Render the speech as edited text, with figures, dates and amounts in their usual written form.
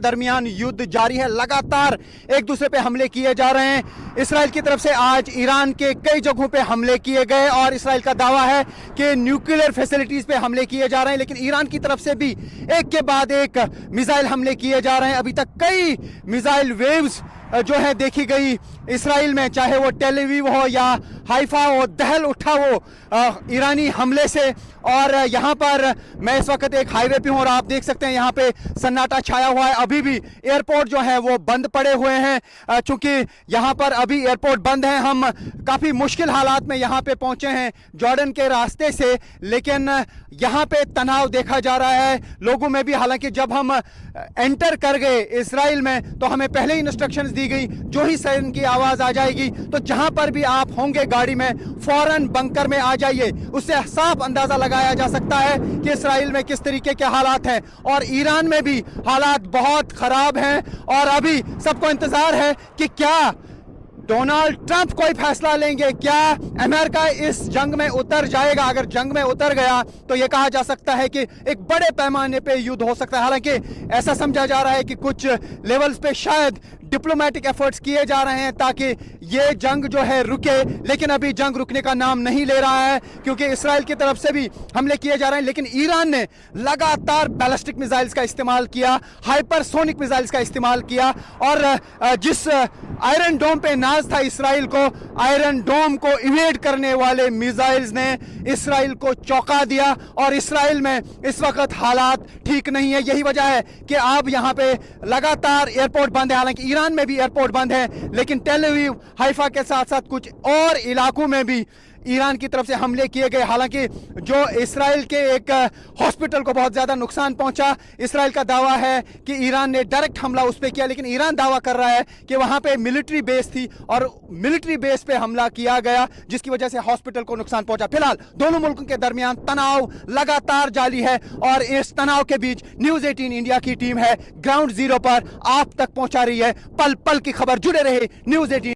दरमियान युद्ध जारी है। लगातार एक दूसरे पे हमले किए जा रहे हैं। इसराइल की तरफ से आज ईरान के कई जगहों पे हमले किए गए और इसराइल का दावा है कि न्यूक्लियर फैसिलिटीज पे हमले किए जा रहे हैं, लेकिन ईरान की तरफ से भी एक के बाद एक मिसाइल हमले किए जा रहे हैं। अभी तक कई मिसाइल वेव्स जो है देखी गई इसराइल में, चाहे वो टेल अवीव हो या हाइफा हो, दहल उठा वो ईरानी हमले से। और यहाँ पर मैं इस वक्त एक हाईवे पे हूँ और आप देख सकते हैं यहाँ पे सन्नाटा छाया हुआ है। अभी भी एयरपोर्ट जो है वो बंद पड़े हुए हैं, चूंकि यहाँ पर अभी एयरपोर्ट बंद है। हम काफ़ी मुश्किल हालात में यहाँ पे पहुँचे हैं जॉर्डन के रास्ते से, लेकिन यहाँ पे तनाव देखा जा रहा है लोगों में भी। हालांकि जब हम एंटर कर गए इसराइल में तो हमें पहले ही इंस्ट्रक्शंस दी गई, जो ही सायरन की आवाज़ आ जाएगी तो जहाँ पर भी आप होंगे गाड़ी में फौरन बंकर में आ जाइए। उससे साफ अंदाज़ा लगाया जा सकता है कि इसराइल में किस तरीके के हालात हैं और ईरान में भी हालात बहुत ख़राब हैं। और अभी सबको इंतज़ार है कि क्या डोनाल्ड ट्रंप कोई फैसला लेंगे, क्या अमेरिका इस जंग में उतर जाएगा। अगर जंग में उतर गया तो यह कहा जा सकता है कि एक बड़े पैमाने पे युद्ध हो सकता है। हालांकि ऐसा समझा जा रहा है कि कुछ लेवल्स पे शायद डिप्लोमेटिक एफर्ट्स किए जा रहे हैं ताकि ये जंग जो है रुके, लेकिन अभी जंग रुकने का नाम नहीं ले रहा है क्योंकि इसराइल की तरफ से भी हमले किए जा रहे हैं। लेकिन ईरान ने लगातार बैलिस्टिक मिसाइल्स का इस्तेमाल किया, हाइपरसोनिक मिसाइल्स का इस्तेमाल किया और जिस आयरन डोम पे नाज था इसराइल को, आयरन डोम को इवेड करने वाले मिसाइल्स ने इसराइल को चौंका दिया। और इसराइल में इस वक्त हालात ठीक नहीं है। यही वजह है कि अब यहाँ पे लगातार एयरपोर्ट बंद है। हालांकि ईरान में भी एयरपोर्ट बंद है, लेकिन टेल अवीव, हाइफा के साथ साथ कुछ और इलाकों में भी ईरान की तरफ से हमले किए गए। हालांकि जो इसराइल के एक हॉस्पिटल को बहुत ज़्यादा नुकसान पहुंचा। इसराइल का दावा है कि ईरान ने डायरेक्ट हमला उस पर किया, लेकिन ईरान दावा कर रहा है कि वहां पे मिलिट्री बेस थी और मिलिट्री बेस पे हमला किया गया जिसकी वजह से हॉस्पिटल को नुकसान पहुंचा। फिलहाल दोनों मुल्कों के दरमियान तनाव लगातार जारी है और इस तनाव के बीच न्यूज़ 18 इंडिया की टीम है ग्राउंड जीरो पर, आप तक पहुंचा रही है पल पल की खबर। जुड़े रहे न्यूज़ 18।